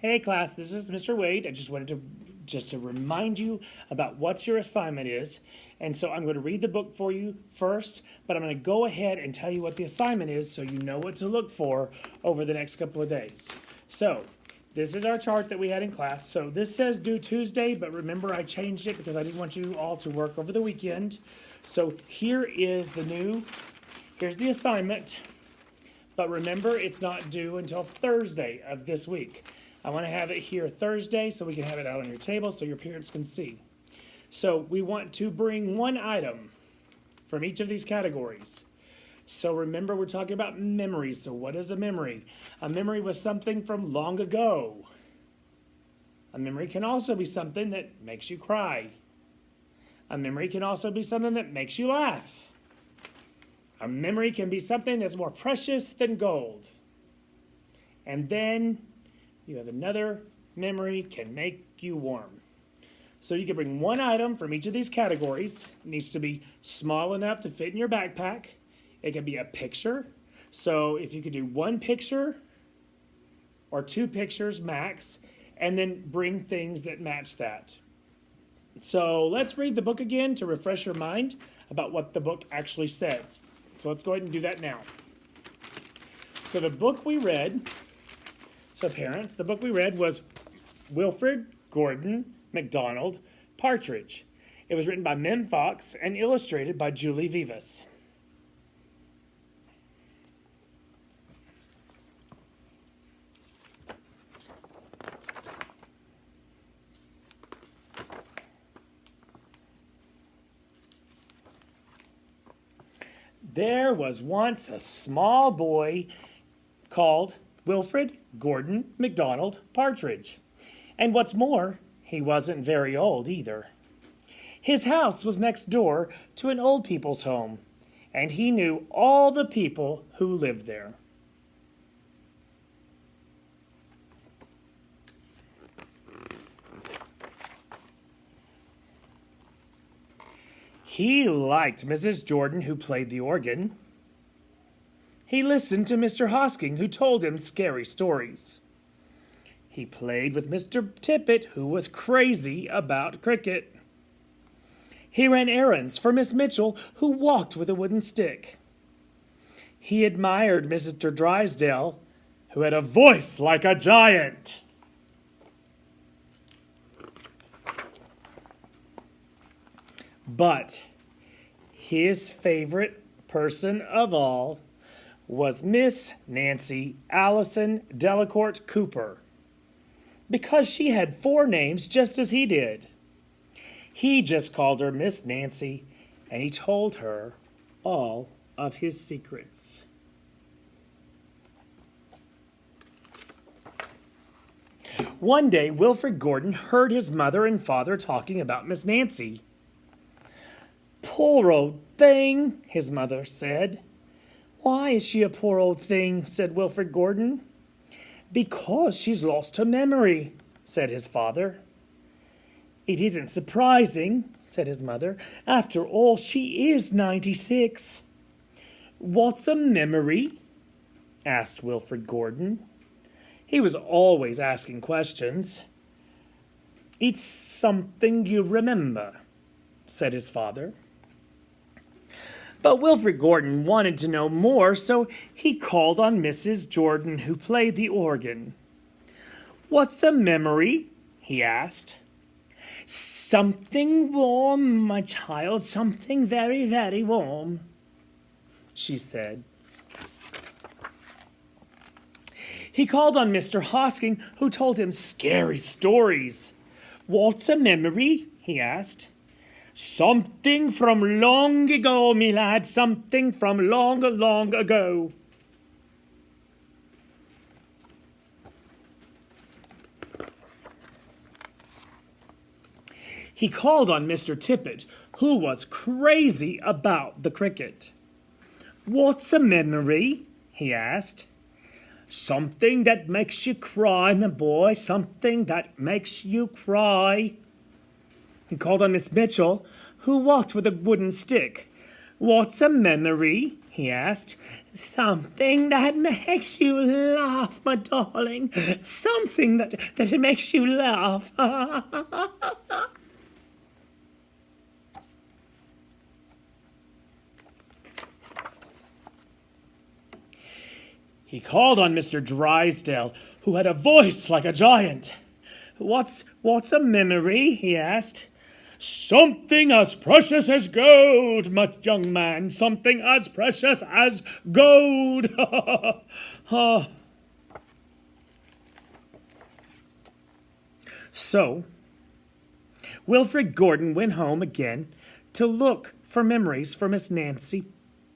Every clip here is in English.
Hey class, this is Mr. Wade. I just wanted to remind you about what your assignment is. And so I'm going to read the book for you first, but I'm going to go ahead and tell you what the assignment is so you know what to look for over the next couple of days. So this is our chart that we had in class. So this says due Tuesday, but remember I changed it because I didn't want you all to work over the weekend. So here's the assignment. But remember, it's not due until Thursday of this week. I want to have it here Thursday so we can have it out on your table so your parents can see. So we want to bring one item from each of these categories. So remember, we're talking about memories. So what is a memory? A memory was something from long ago. A memory can also be something that makes you cry. A memory can also be something that makes you laugh. A memory can be something that's more precious than gold. And then you have another memory can make you warm. So you can bring one item from each of these categories. It needs to be small enough to fit in your backpack. It can be a picture. So if you could do one picture or two pictures max, and then bring things that match that. So let's read the book again to refresh your mind about what the book actually says. So let's go ahead and do that now. So the book we read, so parents, the book we read was Wilfred, Gordon, McDonald, Partridge. It was written by Mem Fox and illustrated by Julie Vivas. There was once a small boy called Wilfred, Gordon, McDonald, Partridge. And what's more, he wasn't very old either. His house was next door to an old people's home, and he knew all the people who lived there. He liked Mrs. Jordan, who played the organ. He listened to Mr. Hosking, who told him scary stories. He played with Mr. Tippet, who was crazy about cricket. He ran errands for Miss Mitchell, who walked with a wooden stick. He admired Mr. Drysdale, who had a voice like a giant. But his favorite person of all was Miss Nancy Allison Delacourt Cooper, because she had 4 names just as he did. He just called her Miss Nancy, and he told her all of his secrets. One day, Wilfred Gordon heard his mother and father talking about Miss Nancy. "Poor old thing," his mother said. "Why is she a poor old thing?" said Wilfred Gordon. "Because she's lost her memory," said his father. "It isn't surprising," said his mother. "After all, she is 96. "What's a memory?" asked Wilfred Gordon. He was always asking questions. "It's something you remember," said his father. But Wilfred Gordon wanted to know more, so he called on Mrs. Jordan, who played the organ. "What's a memory?" he asked. "Something warm, my child, something very, very warm," she said. He called on Mr. Hosking, who told him scary stories. "What's a memory?" he asked. "Something from long ago, me lad, something from long, long ago." He called on Mr. Tippet, who was crazy about the cricket. "What's a memory?" he asked. "Something that makes you cry, my boy, something that makes you cry." He called on Miss Mitchell, who walked with a wooden stick. "What's a memory?" he asked. "Something that makes you laugh, my darling. Something that makes you laugh." He called on Mr. Drysdale, who had a voice like a giant. What's a memory?" he asked. "Something as precious as gold, my young man, something as precious as gold." So, Wilfred Gordon went home again to look for memories for Miss Nancy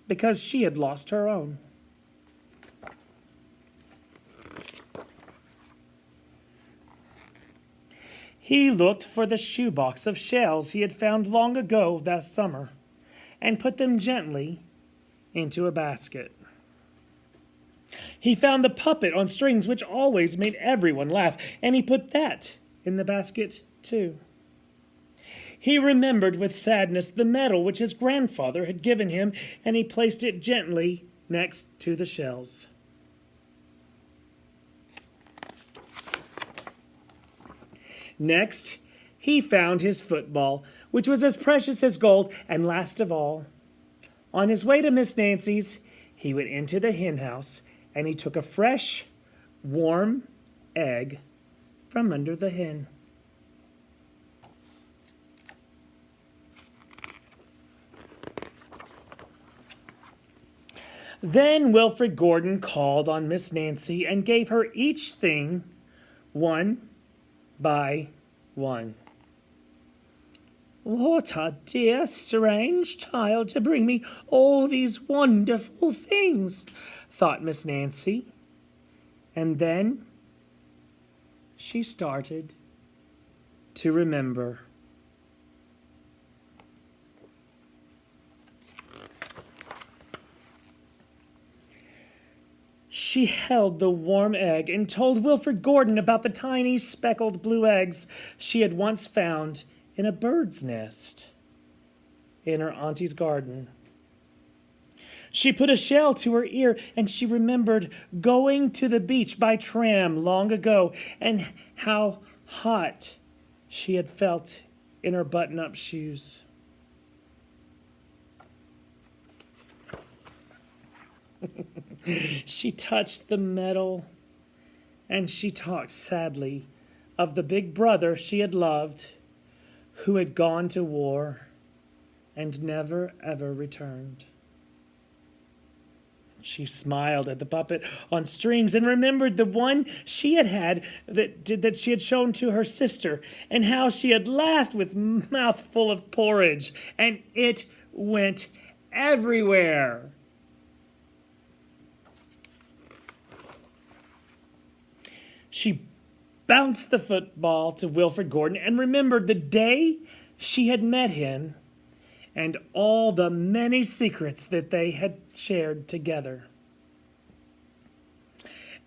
because she had lost her own. He looked for the shoebox of shells he had found long ago that summer and put them gently into a basket. He found the puppet on strings which always made everyone laugh, and he put that in the basket too. He remembered with sadness the medal which his grandfather had given him, and he placed it gently next to the shells. Next, he found his football, which was as precious as gold, and last of all, on his way to Miss Nancy's, he went into the hen house, and he took a fresh, warm egg from under the hen. Then Wilfred Gordon called on Miss Nancy and gave her each thing one by one. "What a dear, strange child to bring me all these wonderful things," thought Miss Nancy. And then she started to remember. She held the warm egg and told Wilfred Gordon about the tiny speckled blue eggs she had once found in a bird's nest in her auntie's garden. She put a shell to her ear, and she remembered going to the beach by tram long ago and how hot she had felt in her button-up shoes. She touched the medal, and she talked sadly of the big brother she had loved, who had gone to war and never ever returned. She smiled at the puppet on strings and remembered the one she had that she had shown to her sister, and how she had laughed with mouth full of porridge, and it went everywhere. She bounced the football to Wilfred Gordon and remembered the day she had met him and all the many secrets that they had shared together.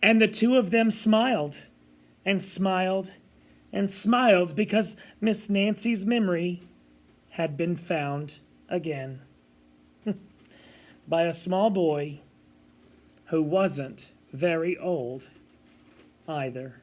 And the two of them smiled and smiled and smiled because Miss Nancy's memory had been found again by a small boy who wasn't very old either.